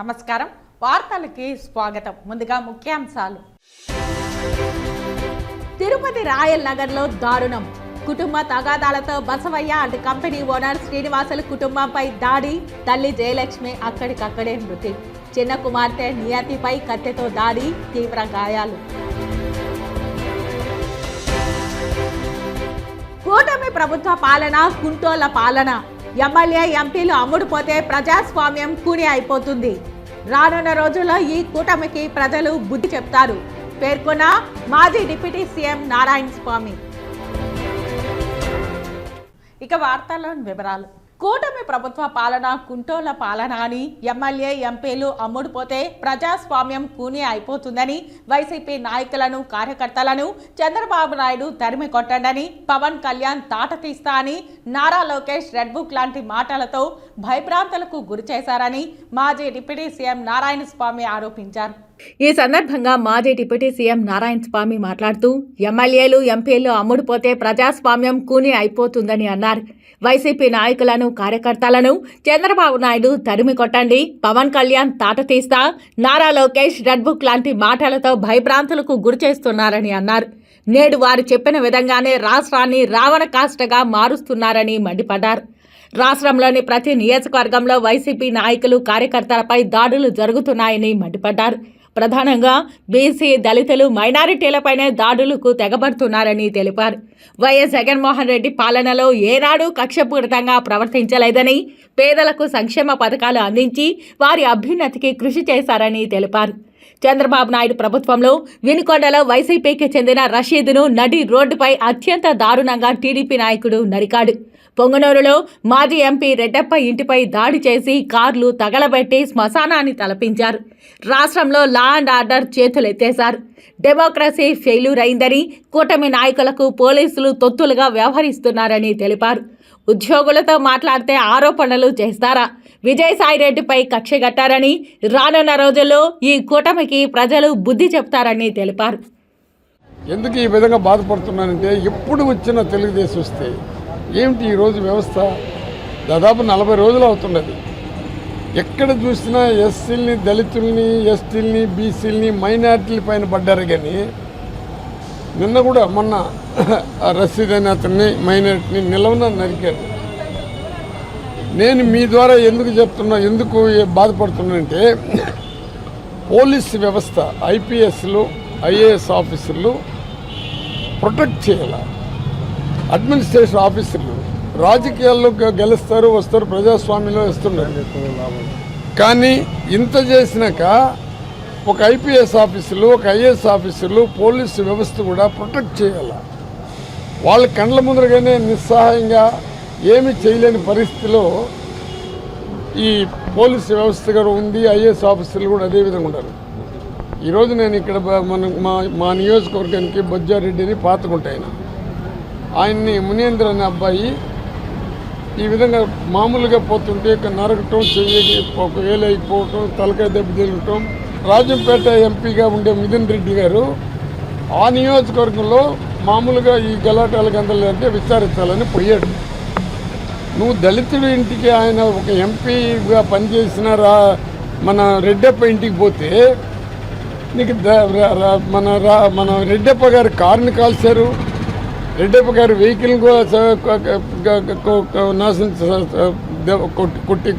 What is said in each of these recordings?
నమస్కారం వార్తలకి స్వాగతం. ముందుగా ముఖ్యాంశాలు. తిరుపతి రాయల్ నగర్లో దారుణం. కుటుంబ తగాదాలతో Basavayya and company owner Srinivasulu కుటుంబంపై దాడి. తల్లి జయలక్ష్మి అక్కడికక్కడే మృతి. చిన్న కుమార్తె నియతిపై కత్తెతో దాడి, తీవ్ర గాయాలు. కూటమి ప్రభుత్వ పాలన కుంటోళ్ల పాలన. ఎమ్మెల్యే ఎంపీలు అమ్ముడుపోతే ప్రజాస్వామ్యం కూని అయిపోతుంది. రానున్న రోజుల్లో ఈ కూటమికి ప్రజలు బుద్ధి చెప్తారు పేర్కొన్న మాజీ డిప్యూటీ సీఎం నారాయణ స్వామి. ఇక వార్తల్లోని వివరాలు. కూటమి ప్రభుత్వ పాలన కుంటోళ్ల పాలన అని, ఎమ్మెల్యే ఎంపీలు అమ్ముడుపోతే ప్రజాస్వామ్యం కూని అయిపోతుందని వైసీపీ నాయకులను కార్యకర్తలను చంద్రబాబు నాయుడు తరిమి కొట్టండని, పవన్ కళ్యాణ్ తాట తీస్తా అని, నారా లోకేష్ రెడ్ బుక్ లాంటి మాటలతో భయభ్రాంతులకు గురి చేశారని మాజీ డిప్యూటీ సీఎం నారాయణ స్వామి ఆరోపించారు. ఈ సందర్భంగా మాజీ డిప్యూటీ సీఎం నారాయణ స్వామి మాట్లాడుతూ ఎమ్మెల్యేలు ఎంపీలు అమ్ముడుపోతే ప్రజాస్వామ్యం కూని అయిపోతుందని అన్నారు. వైసీపీ నాయకులను కార్యకర్తలను చంద్రబాబు నాయుడు తరిమి కొట్టండి, పవన్ కళ్యాణ్ తాట తీస్తా, నారా లోకేష్ రెడ్ బుక్ లాంటి మాటలతో భయభ్రాంతులకు గురి చేస్తున్నారని అన్నారు. నేడు వారు చెప్పిన విధంగానే రాష్ట్రాన్ని రావణ కాష్టగా మారుస్తున్నారని మండిపడ్డారు. రాష్ట్రంలోని ప్రతి నియోజకవర్గంలో వైసీపీ నాయకులు కార్యకర్తలపై దాడులు జరుగుతున్నాయని మండిపడ్డారు. ప్రధానంగా బీసీ, దళితులు, మైనారిటీలపైనే దాడులకు తెగబడుతున్నారని తెలిపారు. వైఎస్ జగన్మోహన్ రెడ్డి పాలనలో ఏనాడు కక్షపూరితంగా ప్రవర్తించలేదని, పేదలకు సంక్షేమ పథకాలు అందించి వారి అభ్యున్నతికి కృషి చేశారని తెలిపారు. చంద్రబాబు నాయుడు ప్రభుత్వంలో వినుకొండలో వైసీపీకి చెందిన రషీద్ను నడి రోడ్డుపై అత్యంత దారుణంగా టీడీపీ నాయకుడు నరికాడు. పొంగనూరులో మాజీ ఎంపీ రెడ్డప్ప ఇంటిపై దాడి చేసి కార్లు తగలబెట్టి శ్మశానాన్ని తలపించారు. రాష్ట్రంలో లా అండ్ ఆర్డర్ చేతులెత్తేశారు. డెమోక్రసీ ఫెయిల్యూర్ అయిందని, కూటమి నాయకులకు పోలీసులు తొత్తులుగా వ్యవహరిస్తున్నారని తెలిపారు. ఉద్యోగులతో మాట్లాడితే ఆరోపణలు చేస్తారా? విజయసాయిరెడ్డిపై కక్షగట్టారని, రానున్న రోజుల్లో ఈ కూటమికి ప్రజలు బుద్ధి చెప్తారని తెలిపారు. ఎందుకు ఈ విధంగా బాధపడుతున్నానంటే, ఎప్పుడు వచ్చిన తెలుగుదేశం వస్తే ఏమిటి ఈరోజు వ్యవస్థ దాదాపు 40 రోజులు అవుతున్నది. ఎక్కడ చూసినా ఎస్సీలని, దళితుల్ని, ఎస్టీలని, బీసీలని, మైనార్టీల పైన పడ్డారు. కానీ నిన్న కూడా మొన్న రషీద్ అనే అతన్ని మైనార్టీని నిలవన నరికారు. నేను మీ ద్వారా ఎందుకు చెప్తున్నా, ఎందుకు బాధపడుతున్నానంటే, పోలీస్ వ్యవస్థ, ఐపీఎస్లు, ఐఏఎస్ ఆఫీసర్లు ప్రొటెక్ట్ చేయాలి. అడ్మినిస్ట్రేషన్ ఆఫీసర్లు రాజకీయాల్లో గెలుస్తారు, వస్తారు, ప్రజాస్వామ్యంలో వస్తున్నారు. కానీ ఇంత చేసినాక ఒక ఐపీఎస్ ఆఫీసర్లు, ఒక ఐఏఎస్ ఆఫీసర్లు, పోలీసు వ్యవస్థ కూడా ప్రొటెక్ట్ చేయాలి. వాళ్ళ కండ్ల ముందరగానే నిస్సహాయంగా ఏమి చేయలేని పరిస్థితిలో ఈ పోలీసు వ్యవస్థ కూడా ఉంది. ఐఏఎస్ ఆఫీసర్లు కూడా అదేవిధంగా ఉన్నారు. ఈరోజు నేను ఇక్కడ మా నియోజకవర్గానికి బొజ్జారెడ్డిని పాతకుంటాయన, ఆయన్ని మునీంద్ర అనే అబ్బాయి ఈ విధంగా మామూలుగా పోతుంటే నరకటం, చెయ్యి ఒక వేలు అయిపోవటం, తలకాయ దెబ్బ తిరగటం. రాజంపేట ఎంపీగా ఉండే మిథున్ రెడ్డి గారు ఆ నియోజకవర్గంలో మామూలుగా ఈ గలాటాలకు అందలంటే విచారించాలని పోయాడు. నువ్వు దళితుడి ఇంటికి ఆయన ఒక ఎంపీగా పనిచేసిన మన రెడ్డప్ప ఇంటికి పోతే నీకు మన రెడ్డప్ప గారి కారుని కాల్చారు, రెడ్డప్ప గారి వెహికల్ కొట్టి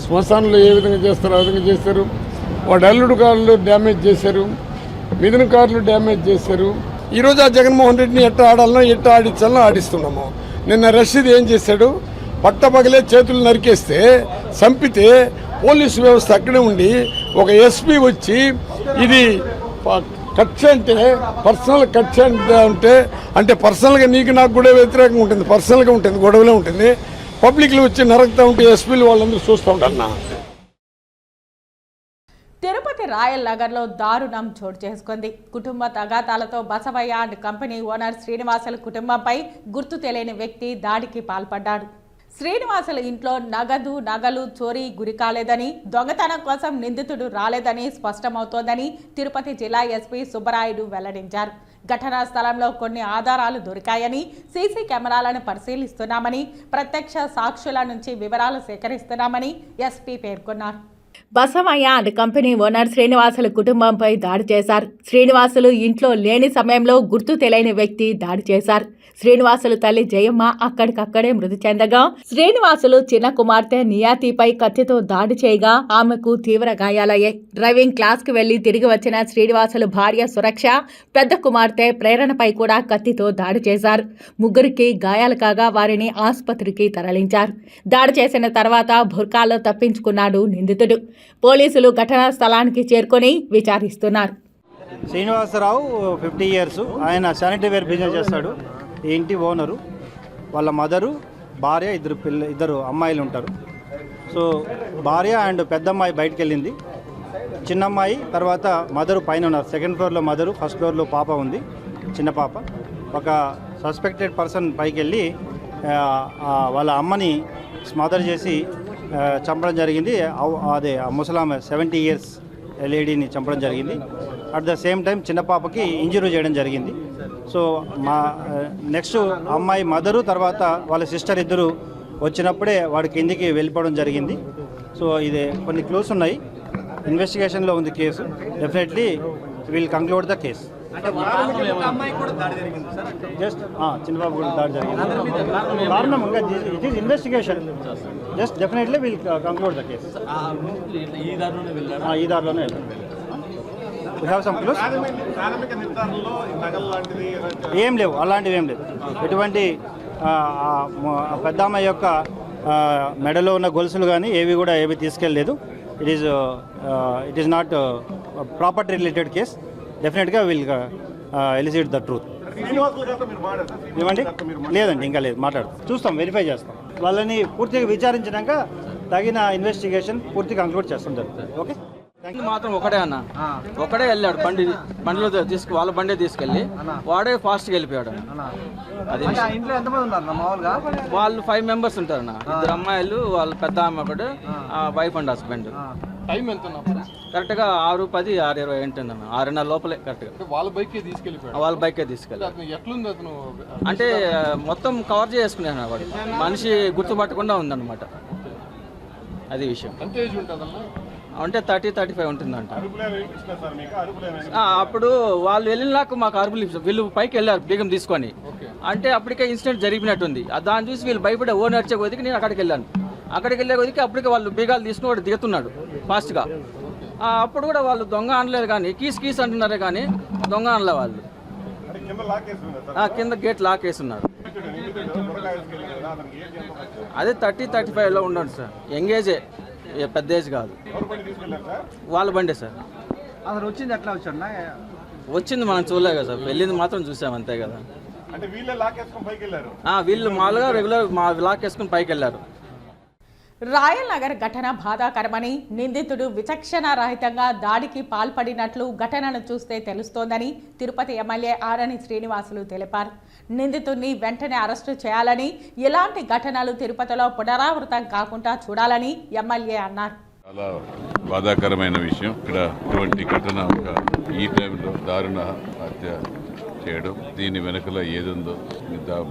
శ్మశానంలో ఏ విధంగా చేస్తారో ఆ విధంగా చేశారు. వాడు అల్లుడు కార్లు డ్యామేజ్ చేశారు, మిథున కార్లు డ్యామేజ్ చేశారు. ఈరోజు ఆ జగన్మోహన్ రెడ్డిని ఎట్ట ఆడాలనో ఎట్ట ఆడించాలనో ఆడిస్తున్నాము. నిన్న రషీద్ ఏం చేశాడు, పట్టపగలే చేతులు నరికేస్తే చంపితే పోలీసు వ్యవస్థ అక్కడే ఉండి ఒక ఎస్పీ వచ్చి ఇది కక్ష అంటే పర్సనల్ కక్ష అంటే పర్సనల్గా నీకు నాకు కూడా వ్యతిరేకంగా ఉంటుంది, పర్సనల్గా ఉంటుంది, గొడవలే ఉంటుంది. పబ్లిక్లో వచ్చి నరకుతూ ఉంటే ఎస్పీలు వాళ్ళందరూ చూస్తూ ఉంటారు. తిరుపతి రాయల్ నగర్లో దారుణం చోటు చేసుకుంది. కుటుంబ తగాదాలతో బసవయ్య అండ్ కంపెనీ ఓనర్ శ్రీనివాసుల కుటుంబంపై గుర్తు తెలియని వ్యక్తి దాడికి పాల్పడ్డాడు. శ్రీనివాసుల ఇంట్లో నగలు చోరీ గురి కాలేదని, దొంగతనం కోసం నిందితుడు రాలేదని స్పష్టమవుతోందని తిరుపతి జిల్లా ఎస్పీ సుబ్బరాయుడు వెల్లడించారు. ఘటనా స్థలంలో కొన్ని ఆధారాలు దొరికాయని, సీసీ కెమెరాలను పరిశీలిస్తున్నామని, ప్రత్యక్ష సాక్షుల నుంచి వివరాలు సేకరిస్తున్నామని ఎస్పీ పేర్కొన్నారు. Basavayya and company owner Srinivasulu కుటుంబంపై దాడి చేశారు. శ్రీనివాసులు ఇంట్లో లేని సమయంలో గుర్తు తెలియని వ్యక్తి దాడి చేశారు. శ్రీనివాసులు తల్లి జయమ్మ అక్కడికక్కడే మృతి చెందగా, శ్రీనివాసులు చిన్న కుమార్తె నియాతిపై కత్తితో దాడి చేయగా ఆమెకు తీవ్ర గాయాలయ్యాయి. డ్రైవింగ్ క్లాస్కి వెళ్లి తిరిగి వచ్చిన శ్రీనివాసులు భార్య సురక్ష, పెద్ద కుమార్తె ప్రేరణపై కూడా కత్తితో దాడి చేశారు. ముగ్గురికి గాయాలు కాగా వారిని ఆసుపత్రికి తరలించారు. దాడి చేసిన తర్వాత బుర్కాలో తప్పించుకున్నాడు నిందితుడు. పోలీసులు ఘటనా స్థలానికి చేరుకొని విచారిస్తున్నారు. శ్రీనివాసరావు 50 ఇయర్స్, ఆయన శానిటరీ వేర్ బిజినెస్ చేస్తాడు. ఈ ఇంటి ఓనరు, వాళ్ళ మదరు, భార్య, ఇద్దరు అమ్మాయిలు ఉంటారు. సో భార్య అండ్ పెద్దమ్మాయి బయటకు వెళ్ళింది. చిన్నమ్మాయి తర్వాత మదరు పైన ఉన్నారు. సెకండ్ ఫ్లోర్లో మదరు, ఫస్ట్ ఫ్లోర్లో పాప ఉంది, చిన్న పాప. ఒక సస్పెక్టెడ్ పర్సన్ పైకి వెళ్ళి వాళ్ళ అమ్మని స్మదర్ చేసి చంపడం జరిగింది. అదే ముసలామె 70 ఇయర్స్ లేడీని చంపడం జరిగింది. అట్ ద సేమ్ టైం చిన్న పాపకి ఇంజరీ చేయడం జరిగింది. సో మా నెక్స్ట్ అమ్మాయి మదరు తర్వాత వాళ్ళ సిస్టర్ ఇద్దరు వచ్చినప్పుడే వాడి కిందికి వెళ్ళిపోవడం జరిగింది. సో ఇది కొన్ని క్లూస్ ఉన్నాయి. ఇన్వెస్టిగేషన్లో ఉంది case. Definitely will conclude the case. Just Chinnababu కూడా దాడి జరిగింది. కారణం ఇంకా it is investigation. Just definitely will conclude the case. ఈ దారిలోనే వెళ్తాం. We have some clues. ఏం లేవు, అలాంటివి ఏం లేవు. ఎటువంటి పెద్దమ్మ యొక్క మెడలో ఉన్న గొలుసులు కానీ ఏవి తీసుకెళ్ళలేదు. It is not property related case. డెఫినెట్గా విల్ ఎలిసిట్ ద ట్రూత్. ఏమండి? లేదండి, ఇంకా లేదు. చూస్తాం, వెరిఫై చేస్తాం. వాళ్ళని పూర్తిగా విచారించినాక తగిన ఇన్వెస్టిగేషన్ పూర్తిగా కంక్లూడ్ చేస్తాం జరుగుతుంది. ఓకే. మాత్రం ఒకటే అన్న, ఒకడే వెళ్ళాడు. బండిలో వాళ్ళ బండి తీసుకెళ్ళి వాడే ఫాస్ట్గా వెళ్ళిపోయాడు. అది ఇంట్లో ఎంతమంది ఉన్నారు మామూలుగా? వాళ్ళు 5 మెంబర్స్ ఉంటారన్న. 2 అమ్మాయిలు, వాళ్ళ పెద్ద అమ్మ ఒకటి, వైఫ్ అండ్ హస్బెండ్. టైం ఎంత? కరెక్ట్గా 6:10, 6:20 ఏంటందన్న, 6:30 లోపలే కరెక్ట్గా. వాళ్ళ బైకే తీసుకెళ్ళిపోయాడు. వాళ్ళ బైకే తీసుకెళ్ళి. ఎట్లుంది అతను? అంటే మొత్తం కవర్ చేసుకున్నాను. వాడు మనిషి గుర్తుపట్టకుండా ఉందన్నమాట. అది విషయం. ఎంత ఏజ్ ఉంటుందన్నా? అంటే 30-35 ఉంటుందంట. అప్పుడు వాళ్ళు వెళ్ళినాక మాకు అరుపులు, వీళ్ళు పైకి వెళ్ళారు బీగం తీసుకొని. అంటే అప్పటికే ఇన్సిడెంట్ జరిగినట్టుంది. దాన్ని చూసి వీళ్ళు భయపడే ఓ నడిచే కొద్దికి నేను అక్కడికి వెళ్ళాను. అక్కడికి వెళ్ళే కొద్దికి అప్పటికే వాళ్ళు బీగాలు తీసుకుని వాడు దిగుతున్నాడు ఫాస్ట్గా. అప్పుడు కూడా వాళ్ళు దొంగ అనలేదు, కానీ కీస్ అంటున్నారే కానీ దొంగ అనలే వాళ్ళు. కింద గేట్ లాక్ వేసి ఉన్నారు. అదే 30-35లో ఉన్నాడు సార్. యంగేజే, పెద్ద ఏజ్ కాదు. వాళ్ళ బండే సార్. అసలు వచ్చింది ఎట్లా వచ్చాడు? వచ్చింది మనం చూడలే కదా సార్, వెళ్ళింది మాత్రం చూసాం అంతే కదా. వీళ్ళు మామూలుగా రెగ్యులర్ లాక్ వేసుకుని పైకి వెళ్ళారు. రాయల్ నగర్ ఘటన బాధాకరమని, నిందితుడు విచక్షణారహితంగా దాడికి పాల్పడినట్లు ఘటనను చూస్తే తెలుస్తోందని తిరుపతి ఎమ్మెల్యే ఆరణి శ్రీనివాసులు తెలిపారు. నిందితుడిని వెంటనే అరెస్టు చేయాలని, ఇలాంటి ఘటనలు తిరుపతిలో పునరావృతం కాకుండా చూడాలని ఎమ్మెల్యే అన్నారు. చాలా బాధాకరమైన విషయం. ఇక్కడ ఇటువంటి ఘటన ఈ టైంలో దారుణ హత్య చేయడం, దీని వెనకల ఏదుందో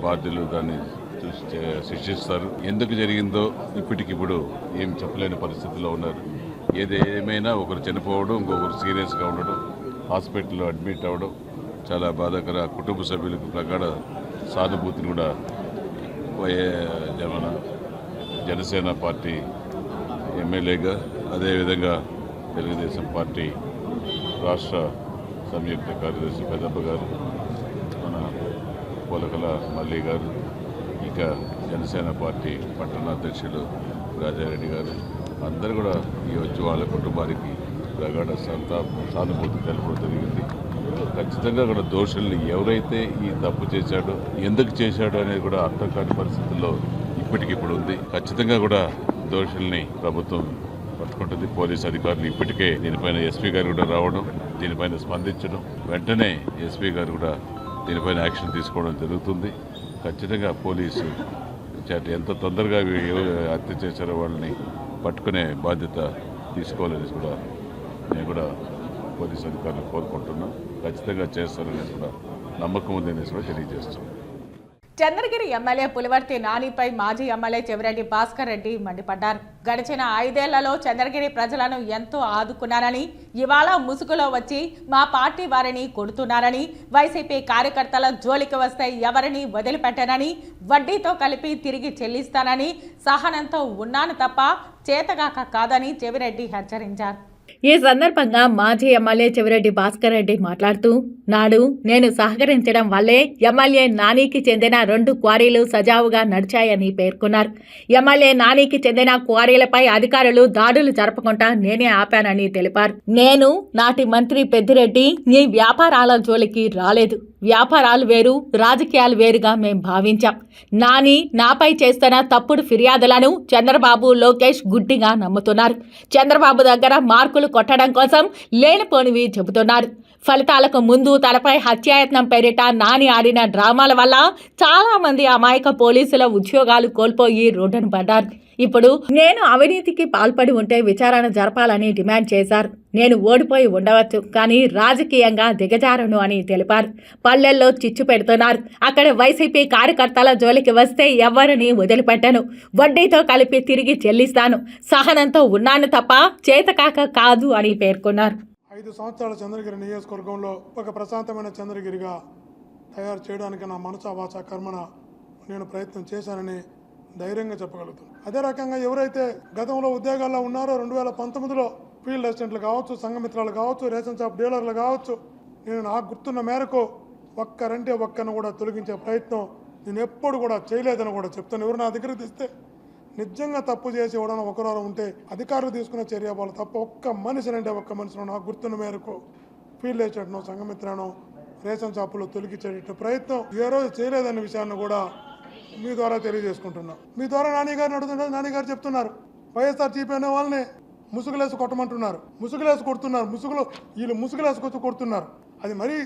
బాధ్యులు దాన్ని చూసి శిక్షిస్తారు. ఎందుకు జరిగిందో ఇప్పటికిప్పుడు ఏం చెప్పలేని పరిస్థితిలో ఉన్నారు. ఏదేమైనా ఒకరు చనిపోవడం, ఇంకొకరు సీరియస్గా ఉండడం, హాస్పిటల్లో అడ్మిట్ అవ్వడం చాలా బాధాకర. కుటుంబ సభ్యులకు ప్రగాఢ సానుభూతిని కూడా జనసేన పార్టీ ఎమ్మెల్యేగా, అదేవిధంగా తెలుగుదేశం పార్టీ రాష్ట్ర సంయుక్త కార్యదర్శి పెద్దప్ప గారు, మన పోలకల మల్లి గారు, ఇక జనసేన పార్టీ పట్టణ అధ్యక్షులు రాజారెడ్డి గారు అందరూ కూడా వచ్చి వాళ్ళ కుటుంబానికి ప్రగాఢ సానుభూతి తెలపడం జరిగింది. ఖచ్చితంగా కూడా దోషుల్ని ఎవరైతే ఈ తప్పు చేశాడో, ఎందుకు చేశాడో అనేది కూడా అర్థం కాని పరిస్థితుల్లో ఇప్పటికిప్పుడు ఉంది. ఖచ్చితంగా కూడా దోషుల్ని ప్రభుత్వం పట్టుకుంటుంది. పోలీసు అధికారులు ఇప్పటికే దీనిపైన ఎస్పీ గారు కూడా రావడం, దీనిపైన స్పందించడం, వెంటనే ఎస్పీ గారు కూడా దీనిపైన యాక్షన్ తీసుకోవడం జరుగుతుంది. ఖచ్చితంగా పోలీసు ఎంత తొందరగా హత్య చేశారో వాళ్ళని పట్టుకునే బాధ్యత తీసుకోవాలని కూడా నేను కూడా పోలీసు అధికారులు కోరుకుంటున్నాను. ఖచ్చితంగా చేస్తారనేది కూడా నమ్మకం ఉందనేసి కూడా తెలియజేస్తున్నాను. చంద్రగిరి ఎమ్మెల్యే పులివర్తి నానిపై మాజీ ఎమ్మెల్యే చెవిరెడ్డి భాస్కర్ రెడ్డి మండిపడ్డారు. గడిచిన 5 ఏళ్లలో చంద్రగిరి ప్రజలను ఎంతో ఆదుకున్నారని, ఇవాళ ముసుగులో వచ్చి మా పార్టీ వారిని కొడుతున్నారని, వైసీపీ కార్యకర్తల జోలికి వస్తే ఎవరిని వదిలిపెట్టనని, వడ్డీతో కలిపి తిరిగి చెల్లిస్తానని సహనంతో ఉన్నాను తప్ప చేతగాక కాదని చెవిరెడ్డి హెచ్చరించారు. ఈ సందర్భంగా మాజీ ఎమ్మెల్యే చెవిరెడ్డి భాస్కర్ రెడ్డి మాట్లాడుతూ, నాడు నేను సహకరించడం వల్లే ఎమ్మెల్యే నానికి చెందిన 2 క్వారీలు సజావుగా నడిచాయని పేర్కొన్నారు. ఎమ్మెల్యే నానికి చెందిన క్వారీలపై అధికారులు దాడులు జరపకుండా నేనే ఆపానని తెలిపారు. నేను నాటి మంత్రి పెద్దిరెడ్డి నీ వ్యాపారాల జోలికి రాలేదు. వ్యాపారాలు వేరు, రాజకీయాలు వేరుగా మేం భావించాం. నాని నాపై చేస్తున్న తప్పుడు ఫిర్యాదులను చంద్రబాబు, లోకేష్ గుడ్డిగా నమ్ముతున్నారు. చంద్రబాబు దగ్గర మార్కులు కొట్టడం కోసం లేనిపోనివి చెబుతున్నారు. ఫలితాలకు ముందు తనపై హత్యాయత్నం పేరిట నాని ఆడిన డ్రామాల వల్ల చాలా మంది అమాయక పోలీసుల ఉద్యోగాలు కోల్పోయి రోడ్డున పడ్డారు. ఇప్పుడు నేను అవినీతికి పాల్పడి ఉంటే విచారణ జరపాలని డిమాండ్ చేశారు. నేను ఓడిపోయి ఉండవచ్చు, కానీ రాజకీయంగా దిగజారను అని తెలిపారు. పల్లెల్లో చిచ్చు పెడుతున్నారు. అక్కడ వైసీపీ కార్యకర్తల జోలికి వస్తే ఎవరిని వదిలిపెట్టను. వడ్డీతో కలిపి తిరిగి చెల్లిస్తాను. సహనంతో ఉన్నాను తప్ప చేతకాక కాదు అని పేర్కొన్నారు. 5 సంవత్సరాల చంద్రగిరి నియోజకవర్గంలో ఒక ప్రశాంతమైన చంద్రగిరిగా తయారు చేయడానికి నా మనసా వాచ కర్మన నేను ప్రయత్నం చేశానని ధైర్యంగా చెప్పగలుగుతాను. అదే రకంగా ఎవరైతే గతంలో ఉద్యోగాల్లో ఉన్నారో 2019లో ఫీల్డ్ అసిస్టెంట్లు కావచ్చు, సంఘమిత్రాలు కావచ్చు, రేషన్ షాప్ డీలర్లు కావచ్చు, నేను నాకు గుర్తున్న మేరకు ఒక్కరంటే ఒక్కరిని కూడా తొలగించే ప్రయత్నం నేను ఎప్పుడు కూడా చేయలేదని కూడా చెప్తాను. ఎవరు నా దగ్గరికి తెస్తే నిజంగా తప్పు చేసి ఎవడన్నా ఒకరు ఉంటే అధికారులు తీసుకున్న చర్య వాళ్ళు తప్ప ఒక్క మనిషినంటే ఒక్క మనిషిని నాకు గుర్తున్న మేరకు ఫీల్డ్ అసిస్టెంట్ను, సంఘమిత్రను, రేషన్ షాపులో తొలగించే ప్రయత్నం ఏ రోజు చేయలేదనే విషయాన్ని కూడా మీ ద్వారా తెలియజేసుకుంటున్నా. మీ ద్వారా నానిగారిని అడుగుతున్నారు. నానిగారు చెప్తున్నారు వైఎస్ఆర్ చీపీ అనే వాళ్ళని ముసుగులేసి కొట్టమంటున్నారు. ముసుగులేసి కొడుతున్నారు. వీళ్ళు ముసుగులేసుకొచ్చి కొడుతున్నారు. అది మరీ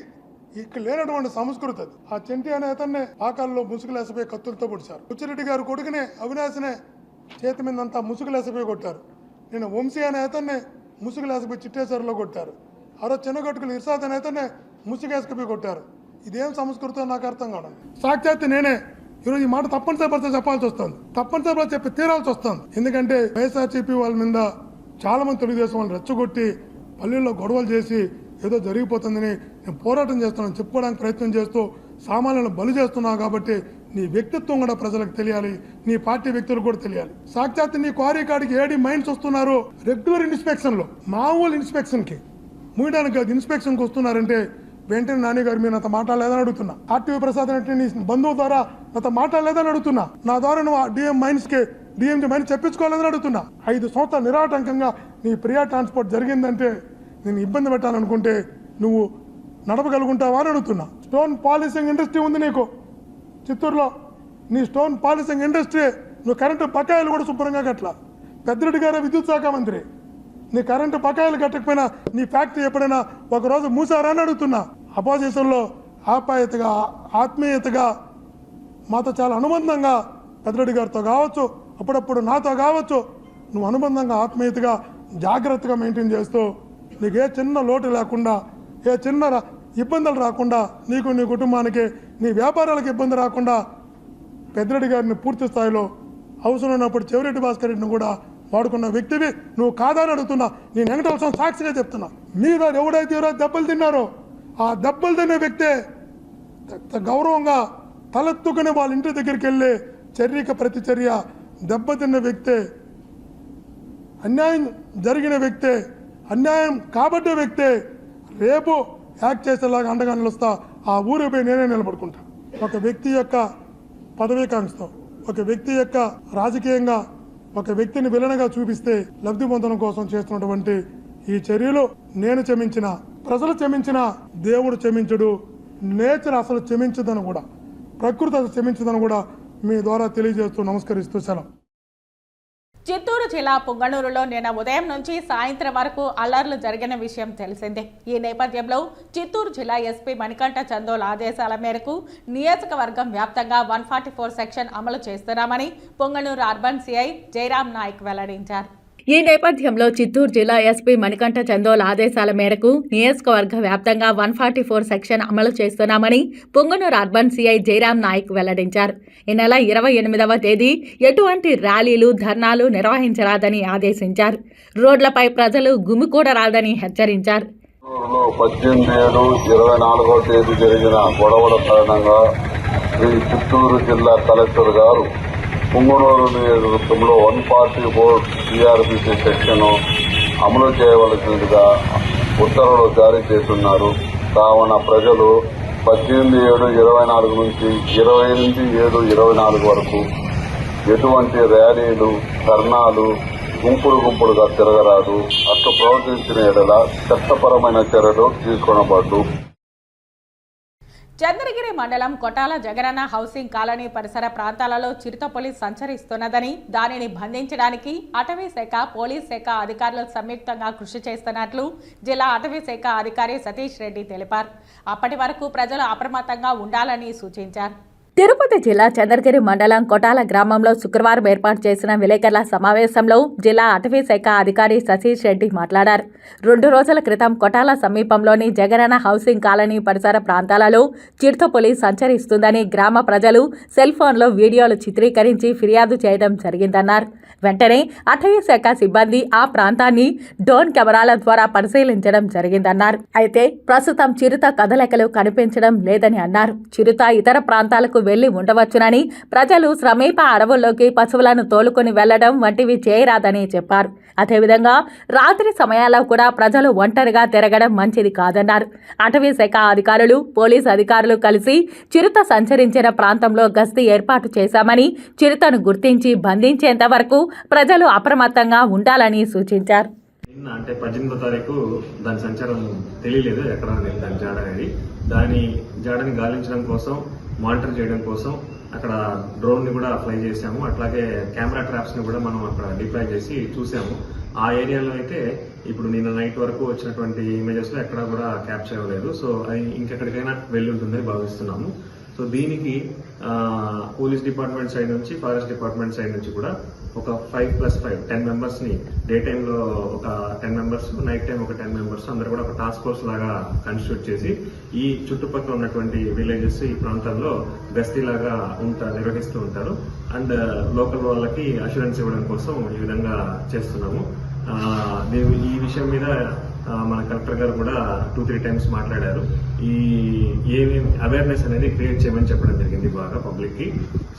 ఇక్కడ లేనటువంటి సంస్కృతి అది. ఆ చెంటి అనే అతన్ని పాకాల్లో ముసుగులేసిపోయి కత్తులతో పొడిచారు. బుచ్చిరెడ్డి గారు కొడుకునే అవినాశనే చేతి మీద అంతా ముసుగులేసిపోయి కొట్టారు. నేను వంశీ అనే అతన్ని ముసుగులేసిపోయి చిట్టేశ్వరలో కొట్టారు. ఆ రోజు చిన్నగొట్టుకులు ఇర్సాద్ అనే అతన్ని ముసుగేసుకుపోయి కొట్టారు. ఇదేం సంస్కృతో నాకు అర్థం కాదు. సాక్షాత్ నేనే ఈరోజు ఈ మాట తప్పనిసరి చెప్పాల్సి వస్తుంది. తప్పనిసరిగా చెప్పి తీరాల్సి వస్తుంది. ఎందుకంటే వైఎస్ఆర్సీపీ వాళ్ళ మీద చాలా మంది తెలుగుదేశం వాళ్ళు రెచ్చగొట్టి పల్లెల్లో గొడవలు చేసి ఏదో జరిగిపోతుందని నేను పోరాటం చేస్తున్నాను చెప్పుకోవడానికి ప్రయత్నం చేస్తూ సామాన్యులను బలి చేస్తున్నావు. కాబట్టి నీ వ్యక్తిత్వం కూడా ప్రజలకు తెలియాలి, నీ పార్టీ వ్యక్తులకు కూడా తెలియాలి. సాక్షాత్ నీ క్వారీ కాడికి ఏడి మైండ్స్ వస్తున్నారు రెగ్యులర్ ఇన్స్పెక్షన్లో, మామూలు ఇన్స్పెక్షన్కి మూయడానికి కాదు, ఇన్స్పెక్షన్కి వస్తున్నారంటే వెంటనే నాన్నగారు మీరు నాతో మాట్లాడలేదని అడుగుతున్నా. ఆర్టీవీ ప్రసాద్ అంటే నీ బంధువుల ద్వారా నాతో మాట్లాడలేదని అడుగుతున్నా. నా ద్వారా నువ్వు డిఎంజీ మైన్స్ చెప్పించుకోలేదని అడుగుతున్నా. 5 సంవత్సరాలు నిరాటంకంగా నీ ప్రియా ట్రాన్స్పోర్ట్ జరిగిందంటే నేను ఇబ్బంది పెట్టాలనుకుంటే నువ్వు నడపగలుగుంటావా అని అడుగుతున్నా. స్టోన్ పాలిసింగ్ ఇండస్ట్రీ ఉంది నీకు చిత్తూరులో. నీ స్టోన్ పాలిసింగ్ ఇండస్ట్రీ నువ్వు కరెంటు బకాయిలు కూడా శుభ్రంగా కట్ల. పెద్దిరెడ్డి గారే విద్యుత్ శాఖ మంత్రి. నీ కరెంటు బకాయిలు కట్టకపోయినా నీ ఫ్యాక్టరీ ఎప్పుడైనా ఒకరోజు మూసారా అని అడుగుతున్నా. అపోజిషన్లో ఆప్యాయతగా, ఆత్మీయతగా, మాతో చాలా అనుబంధంగా పెద్దిరెడ్డి గారితో కావచ్చు, అప్పుడప్పుడు నాతో కావచ్చు, నువ్వు అనుబంధంగా, ఆత్మీయతగా, జాగ్రత్తగా మెయింటైన్ చేస్తూ నీకు ఏ చిన్న లోటు లేకుండా, ఏ చిన్న ఇబ్బందులు రాకుండా, నీకు నీ కుటుంబానికి నీ వ్యాపారాలకు ఇబ్బంది రాకుండా పెద్దిరెడ్డి గారిని పూర్తి స్థాయిలో అవసరం ఉన్నప్పుడు చెవిరెడ్డి భాస్కర్ రెడ్డిని కూడా వాడుకున్న వ్యక్తివి నువ్వు కాదని అడుగుతున్నా. నేను వెంకటేశ్వర సాక్షిగా చెప్తున్నా. మీరు ఎవడైతే ఎవరో దెబ్బలు తిన్నారో ఆ దెబ్బలు తినే వ్యక్తే గౌరవంగా తలెత్తుకుని వాళ్ళ ఇంటి దగ్గరికి వెళ్ళి చర్యక ప్రతిచర్య దెబ్బతిన్న వ్యక్తే, అన్యాయం జరిగిన వ్యక్తే, అన్యాయం కాబట్టే వ్యక్తే రేపు యాక్ట్ చేసేలాగా అండగా నిలుస్తా. ఆ ఊరిపై నేనే నిలబడుకుంటా. ఒక వ్యక్తి యొక్క పదవీకాంక్షతో, ఒక వ్యక్తి యొక్క రాజకీయంగా ఒక వ్యక్తిని విలనగా చూపిస్తే లబ్ధి పొందడం కోసం చేస్తున్నటువంటి ఈ చర్యలు నేను క్షమించిన, ప్రజలు క్షమించిన, దేవుడు క్షమించడు, నేచర్ అసలు క్షమించదని కూడా, ప్రకృతి అసలు క్షమించదని కూడా మీ ద్వారా తెలియజేస్తూ నమస్కరిస్తూ సెలవు. చిత్తూరు జిల్లా పొంగనూరులో నిన్న ఉదయం నుంచి సాయంత్రం వరకు అల్లర్లు జరిగిన విషయం తెలిసిందే. ఈ నేపథ్యంలో చిత్తూరు జిల్లా ఎస్పీ మణికంఠ చందోల్ ఆదేశాల మేరకు నియోజకవర్గం వ్యాప్తంగా 144 సెక్షన్ అమలు చేస్తున్నామని పొంగనూరు అర్బన్ సిఐ జయరాం నాయక్ వెల్లడించారు. ఈ నేపథ్యంలో చిత్తూరు జిల్లా ఎస్పీ మణికంఠ చందోల్ ఆదేశాల మేరకు నియోజకవర్గ వ్యాప్తంగా 144 సెక్షన్ అమలు చేస్తున్నామని పుంగనూరు అర్బన్ సిఐ జయరాం నాయక్ వెల్లడించారు. ఈ నెల 28వ తేదీ ఎటువంటి ర్యాలీలు, ధర్నాలు నిర్వహించరాదని ఆదేశించారు. రోడ్లపై ప్రజలు గుమికూడరాదని హెచ్చరించారు. 18/7/24వ తేదీ జరిగిన గొడవల కారణంగా శ్రీ చిత్తూరు జిల్లా కలెక్టర్ గారు పుంగనూరు నియోజకవర్గంలో 144 సిఆర్పిసి సెక్షన్ అమలు చేయవలసిందిగా ఉత్తర్వులు జారీ చేస్తున్నారు. కావున ప్రజలు 18/7/24 నుంచి 28/7/24 వరకు ఎటువంటి ర్యాలీలు, ధర్నాలు, గుంపులుగా తిరగరాదు. అట్లా ప్రవర్తించిన ఎడల చట్టపరమైన చర్యలు తీసుకొనబడ్డు. చంద్రగిరి మండలం కొటాల జగనన్న హౌసింగ్ కాలనీ పరిసర ప్రాంతాలలో చిరుత పోలీస్ సంచరిస్తున్నదని, దానిని బంధించడానికి అటవీ శాఖ, పోలీస్ శాఖ అధికారులు సంయుక్తంగా కృషి చేస్తున్నట్లు జిల్లా అటవీ శాఖ అధికారి సతీష్ రెడ్డి తెలిపారు. అప్పటి వరకు ప్రజలు అప్రమత్తంగా ఉండాలని సూచించారు. తిరుపతి జిల్లా చంద్రగిరి మండలం కొటాల గ్రామంలో శుక్రవారం ఏర్పాటు చేసిన విలేకరుల సమావేశంలో జిల్లా అటవీ శాఖ అధికారి సతీష్ రెడ్డి మాట్లాడారు. 2 రోజుల క్రితం కొటాల సమీపంలోని జగనన్న హౌసింగ్ కాలనీ పరిసర ప్రాంతాలలో చిరుత పులి సంచరిస్తుందని గ్రామ ప్రజలు సెల్ ఫోన్లో వీడియోలు చిత్రీకరించి ఫిర్యాదు చేయడం జరిగిందన్నారు. వెంటనే అటవీ శాఖ సిబ్బంది ఆ ప్రాంతాన్ని డ్రోన్ కెమెరాల ద్వారా పరిశీలించడం జరిగిందన్నారు. అయితే ప్రస్తుతం చిరుత కదలికలు కనిపించడం లేదని అన్నారు. చిరుత ఇతర ప్రాంతాలకు వెళ్లి ఉండవచ్చునని, ప్రజలు సమీప అడవుల్లోకి పశువులను తోలుకొని వెళ్లడం వంటివి చేయరాదని చెప్పారు. అదేవిధంగా రాత్రి సమయాల్లో కూడా ప్రజలు ఒంటరిగా తిరగడం మంచిది కాదన్నారు. అటవీ శాఖ అధికారులు, పోలీసు అధికారులు కలిసి చిరుత సంచరించిన ప్రాంతంలో గస్తీ ఏర్పాటు చేశామని, చిరుతను గుర్తించి బంధించేంత వరకు ప్రజలు అప్రమత్తంగా ఉండాలని సూచించారు. అంటే 18వ తారీఖు దాని సంచారం తెలియలేదు, ఎక్కడ దాని జాడ అనేది. దాని జాడని గాలించడం కోసం, మానిటర్ చేయడం కోసం అక్కడ డ్రోన్ ని కూడా ఫ్లై చేశాము. అట్లాగే కెమెరా ట్రాప్స్ ని కూడా మనం అక్కడ డిప్లాయ్ చేసి చూసాము. ఆ ఏరియాలో అయితే ఇప్పుడు నిన్న నైట్ వరకు వచ్చినటువంటి ఇమేజెస్ లో ఎక్కడా కూడా క్యాప్చర్ అవ్వలేదు. సో అది ఇంకెక్కడికైనా వెళ్ళి ఉంటుందని భావిస్తున్నాము. సో దీనికి పోలీస్ డిపార్ట్మెంట్ సైడ్ నుంచి, ఫారెస్ట్ డిపార్ట్మెంట్ సైడ్ నుంచి కూడా ఒక 5+5 10 మెంబర్స్ ని డే టైంలో ఒక 10 మెంబర్స్, నైట్ టైం ఒక 10 మెంబర్స్ అందరూ కూడా ఒక టాస్క్ ఫోర్స్ లాగా కన్స్టిట్యూట్ చేసి ఈ చుట్టుపక్కల ఉన్నటువంటి విలేజెస్, ఈ ప్రాంతాల్లో గస్తీ లాగా నిర్వహిస్తూ ఉంటారు. అండ్ లోకల్ వాళ్ళకి అష్యూరెన్స్ ఇవ్వడం కోసం ఈ విధంగా చేస్తున్నాము. ఈ విషయం మీద మన కలెక్టర్ గారు కూడా 2-3 టైమ్స్ మాట్లాడారు. ఈ ఏమేమి అవేర్నెస్ అనేది క్రియేట్ చేయమని చెప్పడం జరిగింది బాగా పబ్లిక్ కి.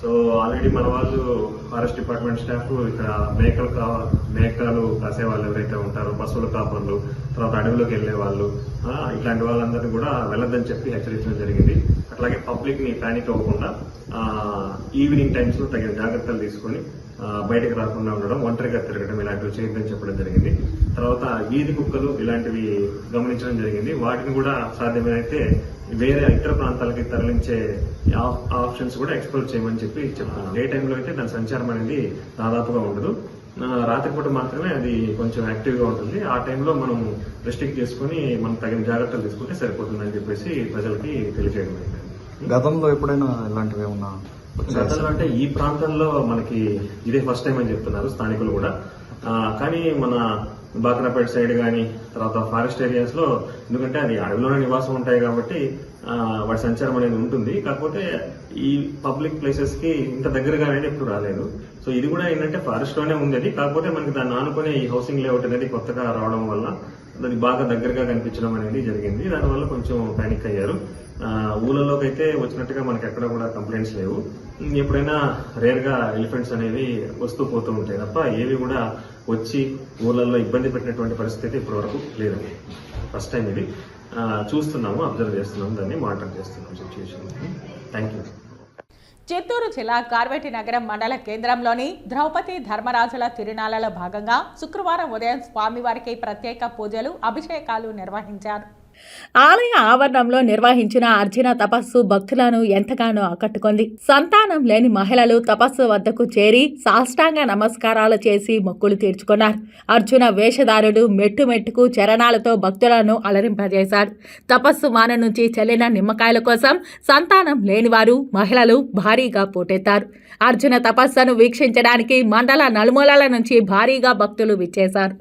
సో ఆల్రెడీ మన వాళ్ళు ఫారెస్ట్ డిపార్ట్మెంట్ స్టాఫ్ ఇక్కడ మేకలు కాసే వాళ్ళు ఎవరైతే ఉంటారో, పశువుల కాపర్లు, తర్వాత అడవిలోకి వెళ్లే వాళ్ళు, ఇట్లాంటి వాళ్ళందరినీ కూడా వెళ్ళొద్దని చెప్పి హెచ్చరించడం జరిగింది. అట్లాగే పబ్లిక్ ని పానిక్ అవ్వకుండా ఈవినింగ్ టైమ్స్ లో తగిన జాగ్రత్తలు తీసుకొని బయటకు రాకుండా ఉండడం, ఒంటరిగా తిరగడం ఇలాంటివి చేయొద్దని చెప్పడం జరిగింది. తర్వాత వీధి కుక్కలు ఇలాంటివి గమనించడం జరిగింది. వాటిని కూడా సాధ్యమైతే వేరే ఇతర ప్రాంతాలకి తరలించే ఆప్షన్స్ కూడా ఎక్స్ప్లోర్ చేయమని చెప్పి చెప్తున్నాను. డే టైంలో అయితే దాని సంచారం అనేది దాదాపుగా ఉండదు. రాత్రిపూట మాత్రమే అది కొంచెం యాక్టివ్ గా ఉంటుంది. ఆ టైంలో మనం రెస్ట్రిక్ట్ చేసుకుని మనం తగిన జాగ్రత్తలు తీసుకుంటే సరిపోతుందని చెప్పేసి ప్రజలకి తెలియజేయడం అయింది. గతంలో ఎప్పుడైనా ఇలాంటివి ఏమన్నా? గతంలో అంటే ఈ ప్రాంతంలో మనకి ఇదే ఫస్ట్ టైం అని చెప్తున్నారు స్థానికులు కూడా. కానీ మన బాకరాపేట సైడ్ కానీ, తర్వాత ఫారెస్ట్ ఏరియాస్ లో, ఎందుకంటే అది అడవిలోనే నివాసం ఉంటాయి కాబట్టి వాటి సంచారం అనేది ఉంటుంది. కాకపోతే ఈ పబ్లిక్ ప్లేసెస్ కి ఇంత దగ్గరగా అనేది ఎప్పుడు రాలేదు. సో ఇది కూడా ఏంటంటే ఫారెస్ట్ లోనే ఉండేది. కాకపోతే మనకి దాన్ని ఆనుకునే ఈ హౌసింగ్ లేఅవుట్ అనేది కొత్తగా రావడం వల్ల అది బాగా దగ్గరగా కనిపించడం అనేది జరిగింది. దానివల్ల కొంచెం పానిక్ అయ్యారు. ఊళ్ళలోకి అయితే వచ్చినట్టుగా మనకి ఎక్కడ కూడా కంప్లైంట్స్ లేవు. ఎప్పుడైనా రేర్ గా ఎలిఫెంట్స్ అనేవి వస్తూ పోతూ ఉంటాయి తప్ప ఏవి కూడా వచ్చి ఊళ్ళల్లో ఇబ్బంది పెట్టినటువంటి పరిస్థితి ఇప్పటి వరకు లేదండి. ఫస్ట్ టైం ఇది చూస్తున్నాము, అబ్జర్వ్ చేస్తున్నాము, దాన్ని మానిటర్ చేస్తున్నాము సిచ్యువేషన్. Thank you. చిత్తూరు జిల్లా కార్వేటి నగరం మండల కేంద్రంలోని ద్రౌపది ధర్మరాజుల తిరునాళ్లలో భాగంగా శుక్రవారం ఉదయం స్వామివారికి ప్రత్యేక పూజలు, అభిషేకాలు నిర్వహించారు. ఆలయ ఆవరణంలో నిర్వహించిన అర్జున తపస్సు భక్తులను ఎంతగానో ఆకట్టుకుంది. సంతానం లేని మహిళలు తపస్సు వద్దకు చేరి సాష్టాంగ నమస్కారాలు చేసి మొక్కులు తీర్చుకున్నారు. అర్జున వేషధారుడు మెట్టు మెట్టుకు చరణాలతో భక్తులను అలరింపజేశాడు. తపస్సు మాన నుంచి చెల్లిన నిమ్మకాయల కోసం సంతానం లేనివారు మహిళలు భారీగా పోటెత్తారు. అర్జున తపస్సును వీక్షించడానికి మండల నలుమూలల నుంచి భారీగా భక్తులు విచ్చేశారు.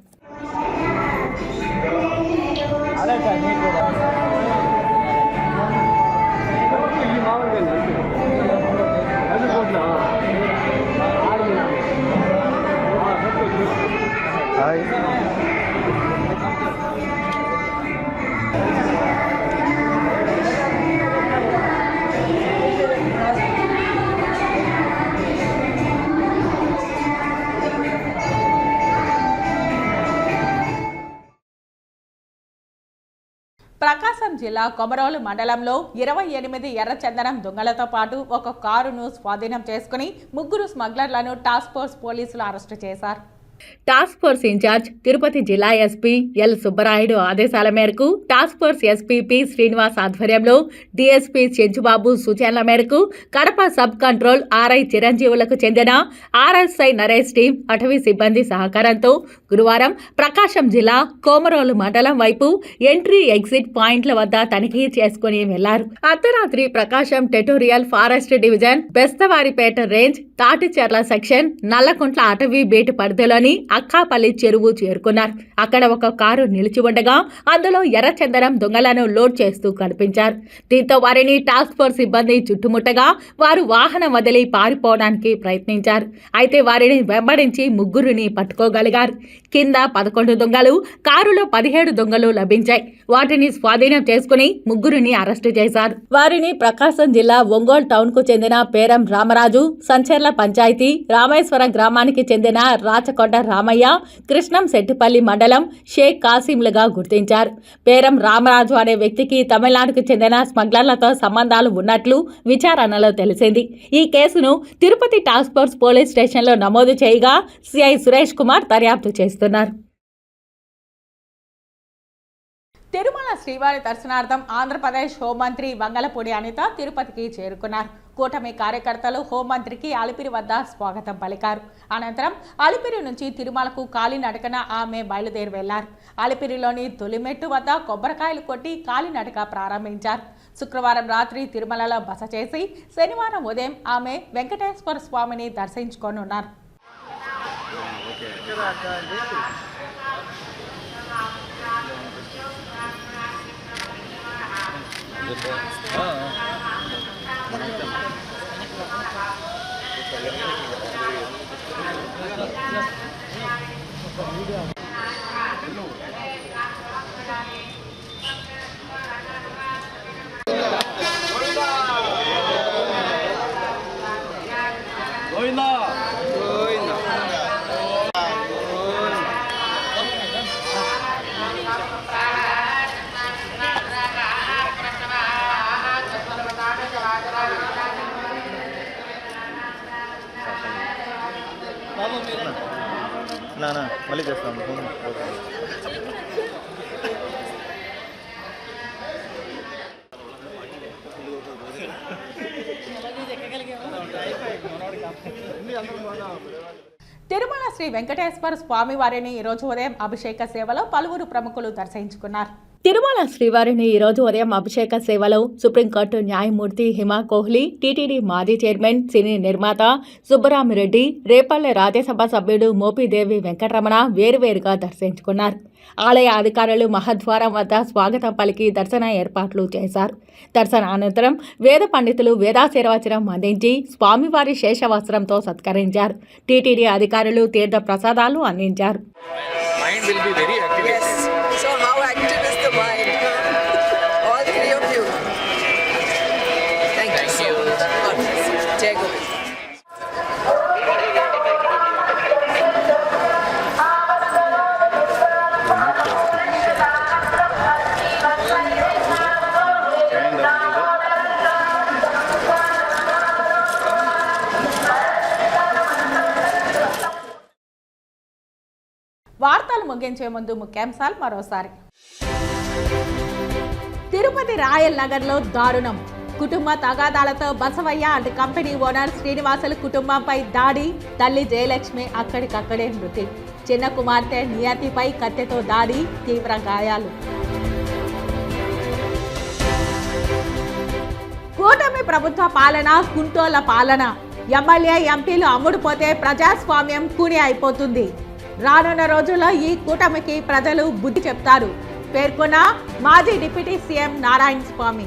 ప్రకాశం జిల్లా కొమరోలు మండలంలో 28 ఎర్రచందనం దొంగలతో పాటు ఒక కారును స్వాధీనం చేసుకుని 3 స్మగ్లర్లను టాస్క్ ఫోర్స్ పోలీసులు అరెస్టు చేశారు. టాస్క్ ఫోర్స్ ఇన్ఛార్జ్ తిరుపతి జిల్లా ఎస్పీ ఎల్ సుబ్బరాయుడు ఆదేశాల మేరకు task force SP P Srinivas ఆధ్వర్యంలో డీఎస్పీ చెంచుబాబు సూచనల మేరకు కడప సబ్ కంట్రోల్ ఆర్ఐ చిరంజీవులకు చెందిన ఆర్ఎస్ఐ నరేష్ టీం అటవీ సిబ్బంది సహకారంతో గురువారం ప్రకాశం జిల్లా కోమరోలు మండలం వైపు ఎంట్రీ ఎగ్జిట్ పాయింట్ల వద్ద తనిఖీ చేసుకుని వెళ్లారు. అర్ధరాత్రి Prakasam territorial forest division Bestavaripeta range Taticherla section Nallakuntla అటవీ బేటు పరిధిలోని అక్కాపల్లి చెరువు చేరుకున్నారు. అక్కడ ఒక కారు నిలిచి ఉండగా అందులో ఎర్రచందనం దొంగలను లోడ్ చేస్తూ కనిపించారు. దీంతో వారిని టాస్క్ ఫోర్స్ సిబ్బంది చుట్టుముట్టగా వారు వాహనం వదిలి పారిపోవడానికి ప్రయత్నించారు. అయితే వారిని వెంబడించి 3 పట్టుకోగలిగారు. కింద 11 దొంగలు, కారులో 17 దొంగలు లభించాయి. వాటిని స్వాధీనం చేసుకుని 3 అరెస్టు చేశారు. వారిని ప్రకాశం జిల్లా ఒంగోలు టౌన్ కు చెందిన పేరం రామరాజు, సంచెర్ల పంచాయతీ రామేశ్వరం గ్రామానికి చెందిన రాచకొండ రామయ్య, కృష్ణం శెట్టిపల్లి మండలం షేక్ కాసింలుగా గుర్తించారు. పేరం రామరాజు అనే వ్యక్తికి తమిళనాడుకు చెందిన స్మగ్లర్లతో సంబంధాలు ఉన్నట్లు విచారణలో తెలిసింది. ఈ కేసును తిరుపతి టాస్క్ ఫోర్స్ పోలీస్ స్టేషన్లో నమోదు చేయగా సిఐ సురేష్ కుమార్ దర్యాప్తు చేస్తున్నారు. తిరుమల శ్రీవారి దర్శనార్థం ఆంధ్రప్రదేశ్ హోంమంత్రి వంగలపూడి అనిత తిరుపతికి చేరుకున్నారు. కూటమి కార్యకర్తలు హోంమంత్రికి అలిపిరి వద్ద స్వాగతం పలికారు. అనంతరం అలిపిరి నుంచి తిరుమలకు కాలినడకన ఆమె బయలుదేరి వెళ్లారు. అలిపిరిలోని తొలిమెట్టు వద్ద కొబ్బరికాయలు కొట్టి కాలినడక ప్రారంభించారు. శుక్రవారం రాత్రి తిరుమలలో బస చేసి శనివారం ఉదయం ఆమె వెంకటేశ్వర స్వామిని దర్శించుకోనున్నారు. మళ్ళీ చేస్తాను. తిరుమల శ్రీ వెంకటేశ్వర స్వామి వారిని ఈరోజు ఉదయం అభిషేక సేవలో పలువురు ప్రముఖులు దర్శించుకున్నారు. తిరుమల శ్రీవారిని ఈరోజు ఉదయం అభిషేక సేవలో సుప్రీంకోర్టు న్యాయమూర్తి హిమా కోహ్లీ, టీటీడీ మాజీ చైర్మన్ సినీ నిర్మాత సుబ్బరామిరెడ్డి, రేపల్లె రాజ్యసభ సభ్యుడు మోపిదేవి వెంకటరమణ వేరువేరుగా దర్శించుకున్నారు. ఆలయ అధికారులు మహద్వారం వద్ద స్వాగతం పలికి దర్శన ఏర్పాట్లు చేశారు. దర్శన అనంతరం వేద పండితులు వేదాశీర్వచనం అందించి స్వామివారి శేషవస్త్రంతో సత్కరించారు. టీటీడీ అధికారులు తీర్థ ప్రసాదాలు అందించారు. వార్తలు ముగించే ముందు ముఖ్యాంశాలు మరోసారి. తిరుపతి రాయల్ నగర్లో దారుణం. కుటుంబ తగాదాలతో Basavayya and company owner Srinivasulu కుటుంబంపై దాడి. తల్లి జయలక్ష్మి అక్కడికక్కడే మృతి. చిన్న కుమార్తె నియతిపై కత్తెతో దాడి, తీవ్ర గాయాలు. కూటమి ప్రభుత్వ పాలన కుంటోల పాలన. ఎమ్మెల్యే ఎంపీలు అమ్ముడుపోతే ప్రజాస్వామ్యం కూని అయిపోతుంది. రానున్న రోజుల్లో ఈ కూటమికి ప్రజలు బుద్ధి చెప్తారు పేర్కొన్న మాజీ డిప్యూటీ సీఎం నారాయణ స్వామి.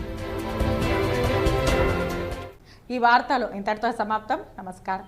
ఈ వార్తలు ఇంతటితో సమాప్తం. నమస్కారం.